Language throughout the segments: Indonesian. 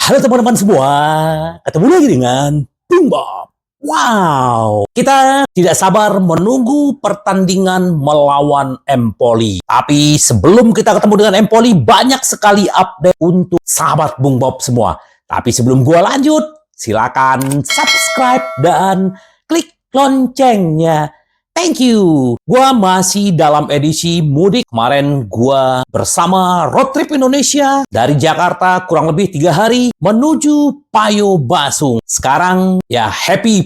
Halo teman-teman semua, ketemu lagi dengan Bung Bob. Wow, kita tidak sabar menunggu pertandingan melawan Empoli. Tapi sebelum kita ketemu dengan Empoli, banyak sekali update untuk sahabat Bung Bob semua. Tapi sebelum gua lanjut, silakan subscribe dan klik loncengnya. Thank you. Gua masih dalam edisi mudik. Kemarin gua bersama Road Trip Indonesia dari Jakarta kurang lebih 3 hari menuju Payo Basung. Sekarang ya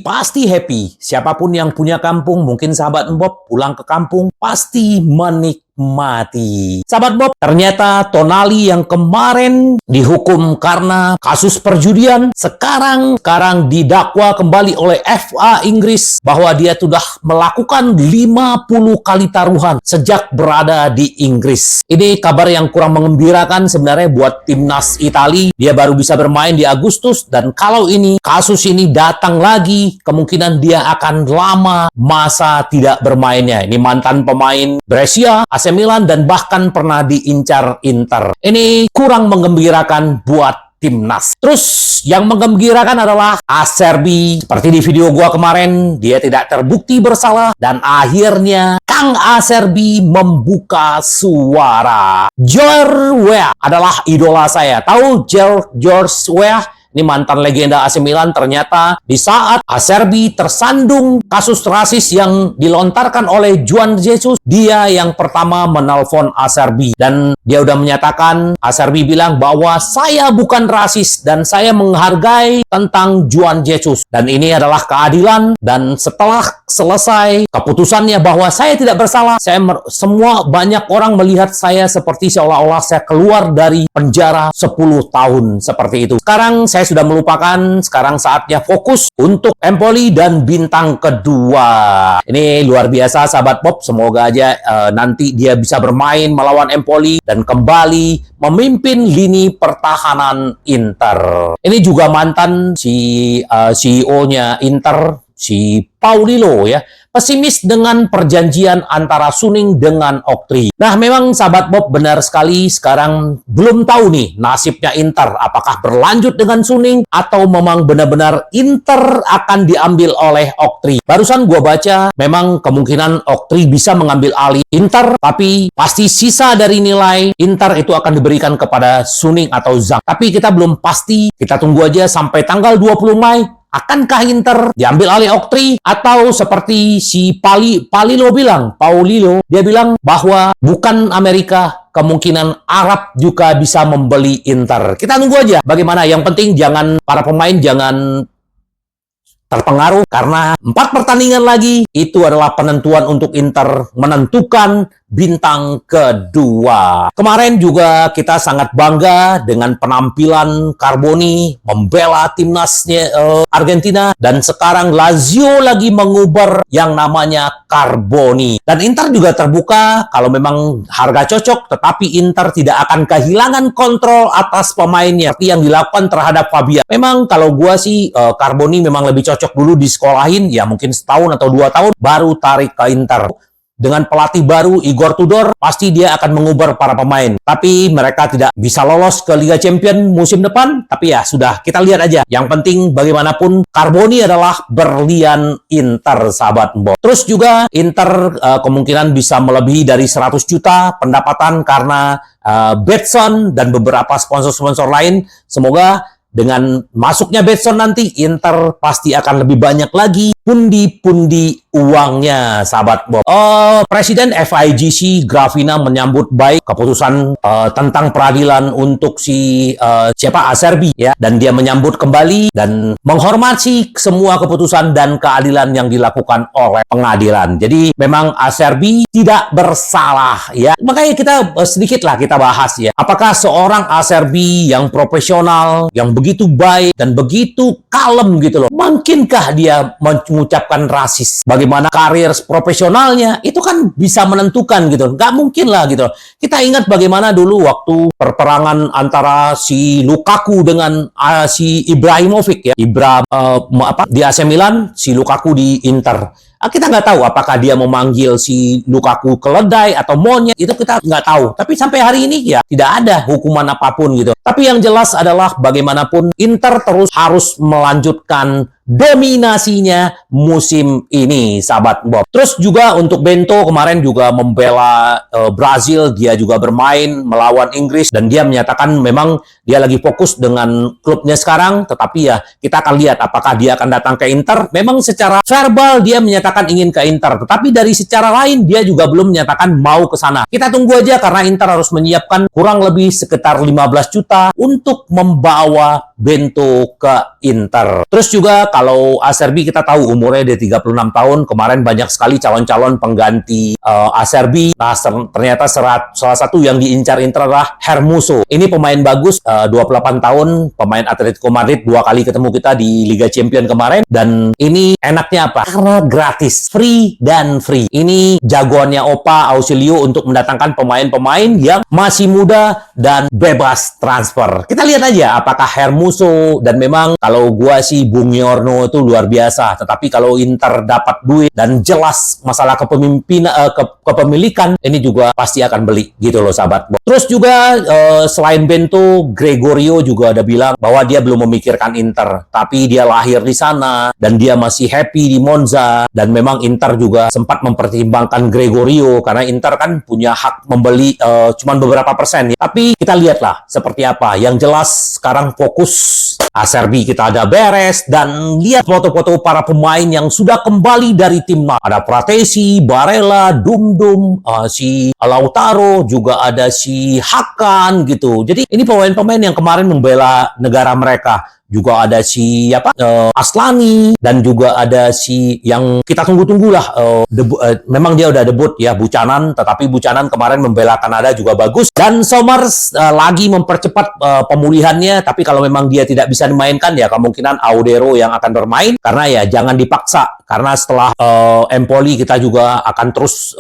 pasti happy. Siapapun yang punya kampung, mungkin sahabat Bob pulang ke kampung pasti menikmati. Sahabat Bob, ternyata Tonali yang kemarin dihukum karena kasus perjudian sekarang didakwa kembali oleh FA Inggris bahwa dia sudah melakukan 50 kali taruhan sejak berada di Inggris. Ini kabar yang kurang mengembirakan sebenarnya buat timnas Italia. Dia baru bisa bermain di Agustus, dan kalau kasus ini datang lagi, kemungkinan dia akan lama masa tidak bermainnya. Ini mantan pemain Brescia, AC Milan, dan bahkan pernah diincar Inter. Ini kurang menggembirakan buat timnas. Terus yang menggembirakan adalah Acerbi. Seperti di video gua kemarin, dia tidak terbukti bersalah dan akhirnya Kang Acerbi membuka suara. George Weah adalah idola saya. Tahu George Weah? Ini mantan legenda AC Milan. Ternyata di saat Acerbi tersandung kasus rasis yang dilontarkan oleh Juan Jesus, dia yang pertama menelpon Acerbi. Dan dia udah menyatakan, Acerbi bilang bahwa saya bukan rasis dan saya menghargai tentang Juan Jesus. Dan ini adalah keadilan. Dan setelah selesai keputusannya bahwa saya tidak bersalah, semua banyak orang melihat saya seperti seolah-olah saya keluar dari penjara 10 tahun seperti itu. Sekarang saya sudah melupakan, sekarang saatnya fokus untuk Empoli dan bintang kedua. Ini luar biasa sahabat Bob, semoga aja nanti dia bisa bermain melawan Empoli dan kembali memimpin lini pertahanan Inter. Ini juga mantan CEO-nya Inter, si Paulino ya, pesimis dengan perjanjian antara Suning dengan Oktri. Nah, memang sahabat Bob benar sekali, sekarang belum tahu nih nasibnya Inter, apakah berlanjut dengan Suning atau memang benar-benar Inter akan diambil oleh Oktri. Barusan gua baca, memang kemungkinan Oktri bisa mengambil alih Inter, tapi pasti sisa dari nilai Inter itu akan diberikan kepada Suning atau Zhang. Tapi kita belum pasti, kita tunggu aja sampai tanggal 20 Mei. Akankah Inter diambil alih Oktri? Atau seperti si Paulino dia bilang bahwa bukan Amerika, kemungkinan Arab juga bisa membeli Inter. Kita tunggu aja bagaimana. Yang penting para pemain jangan terpengaruh, karena 4 pertandingan lagi itu adalah penentuan untuk Inter menentukan bintang kedua. Kemarin juga kita sangat bangga dengan penampilan Carboni membela timnasnya Argentina, dan sekarang Lazio lagi menguber yang namanya Carboni. Dan Inter juga terbuka kalau memang harga cocok, tetapi Inter tidak akan kehilangan kontrol atas pemainnya seperti yang dilakukan terhadap Fabian. Memang kalau gua sih Carboni memang lebih cocok dulu disekolahin, ya mungkin setahun atau 2 tahun baru tarik ke Inter. Dengan pelatih baru Igor Tudor, pasti dia akan mengubah para pemain. Tapi mereka tidak bisa lolos ke Liga Champions musim depan. Tapi ya sudah, kita lihat aja. Yang penting bagaimanapun Carboni adalah berlian Inter, sahabat Bob. Terus juga Inter kemungkinan bisa melebihi dari 100 juta pendapatan karena Betson dan beberapa sponsor-sponsor lain. Semoga dengan masuknya Betson nanti, Inter pasti akan lebih banyak lagi pundi-pundi uangnya, sahabat Bob. Presiden FIGC Gravina menyambut baik keputusan tentang peradilan untuk Acerbi ya, dan dia menyambut kembali dan menghormati semua keputusan dan keadilan yang dilakukan oleh pengadilan. Jadi memang Acerbi tidak bersalah ya. Makanya kita sedikitlah kita bahas ya. Apakah seorang Acerbi yang profesional, yang begitu baik dan begitu kalem gitu loh, mungkinkah dia mengucapkan rasis? Bagaimana karir profesionalnya itu kan bisa menentukan gitu. Nggak mungkin lah gitu. Kita ingat bagaimana dulu waktu perperangan antara si Lukaku dengan si Ibrahimovic ya. Di AC Milan, si Lukaku di Inter. Kita nggak tahu apakah dia memanggil si Lukaku keledai atau monyet, itu kita nggak tahu. Tapi sampai hari ini ya tidak ada hukuman apapun gitu. Tapi yang jelas adalah bagaimanapun Inter terus harus melanjutkan dominasinya musim ini, sahabat Bob. Terus juga untuk Bento kemarin juga membela Brazil, dia juga bermain melawan Inggris dan dia menyatakan memang dia lagi fokus dengan klubnya sekarang, tetapi ya kita akan lihat apakah dia akan datang ke Inter. Memang secara verbal dia menyatakan ingin ke Inter, tetapi dari secara lain dia juga belum menyatakan mau ke sana. Kita tunggu aja karena Inter harus menyiapkan kurang lebih sekitar 15 juta untuk membawa Bento ke Inter. Terus juga kalau Acerbi kita tahu umurnya dia 36 tahun, kemarin banyak sekali calon-calon pengganti Acerbi. Nah, ternyata salah satu yang diincar Inter adalah Hermoso. Ini pemain bagus, 28 tahun, pemain Atletico Madrid, 2 kali ketemu kita di Liga Champions kemarin. Dan ini enaknya apa? Karena gratis, free dan free. Ini jagoannya Opa Ausilio untuk mendatangkan pemain-pemain yang masih muda dan bebas transfer. Kita lihat aja apakah Hermoso, dan memang kalau gua sih Bung Yorno itu luar biasa, tetapi kalau Inter dapat duit dan jelas masalah kepemilikan, ini juga pasti akan beli gitu loh sahabat. Terus juga selain Bento, Gregorio juga ada bilang bahwa dia belum memikirkan Inter, tapi dia lahir di sana dan dia masih happy di Monza, dan memang Inter juga sempat mempertimbangkan Gregorio karena Inter kan punya hak membeli cuman beberapa persen. Tapi kita lihatlah seperti apa. Yang jelas sekarang fokus Acerbi kita ada beres, dan lihat foto-foto para pemain yang sudah kembali dari timnas. Ada Pratesi, Barella, Dumdum, si Lautaro, juga ada si Hakan gitu. Jadi ini pemain-pemain yang kemarin membela negara mereka. Juga ada si Aslani, dan juga ada si yang kita tunggu-tunggu lah. Memang dia udah debut ya, Buchanan, tetapi Buchanan kemarin membela Kanada juga bagus. Dan Somers lagi mempercepat pemulihannya, tapi kalau memang dia tidak bisa dimainkan ya kemungkinan Audero yang akan bermain, karena ya jangan dipaksa, karena setelah Empoli kita juga akan terus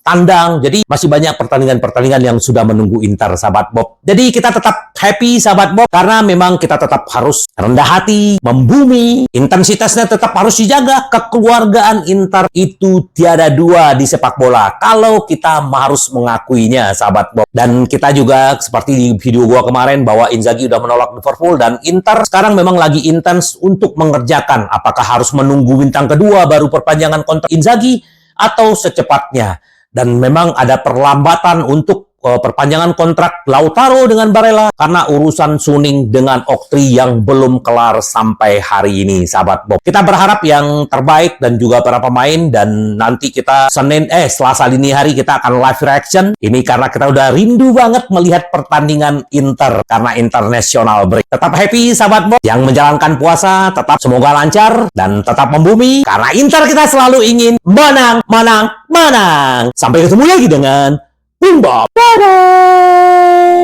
tandang. Jadi masih banyak pertandingan-pertandingan yang sudah menunggu Inter, sahabat Bob. Jadi kita tetap happy, sahabat Bob, karena memang kita tetap harus rendah hati, membumi, intensitasnya tetap harus dijaga. Kekeluargaan Inter itu tiada dua di sepak bola, kalau kita harus mengakuinya, sahabat Bob. Dan kita juga seperti di video gua kemarin bahwa Inzaghi udah menolak Liverpool, dan Inter sekarang memang lagi intens untuk mengerjakan apakah harus menunggu bintang kedua baru perpanjangan kontrak Inzaghi atau secepatnya. Dan memang ada perlambatan untuk perpanjangan kontrak Lautaro dengan Barella karena urusan Suning dengan Oktri yang belum kelar sampai hari ini, sahabat Bob. Kita berharap yang terbaik dan juga para pemain, dan nanti kita Selasa dini hari kita akan live reaction. Ini karena kita udah rindu banget melihat pertandingan Inter karena international break. Tetap happy, sahabat Bob. Yang menjalankan puasa tetap semoga lancar dan tetap membumi, karena Inter kita selalu ingin menang, menang, menang. Sampai ketemu lagi dengan Boom Bob. Bye-bye.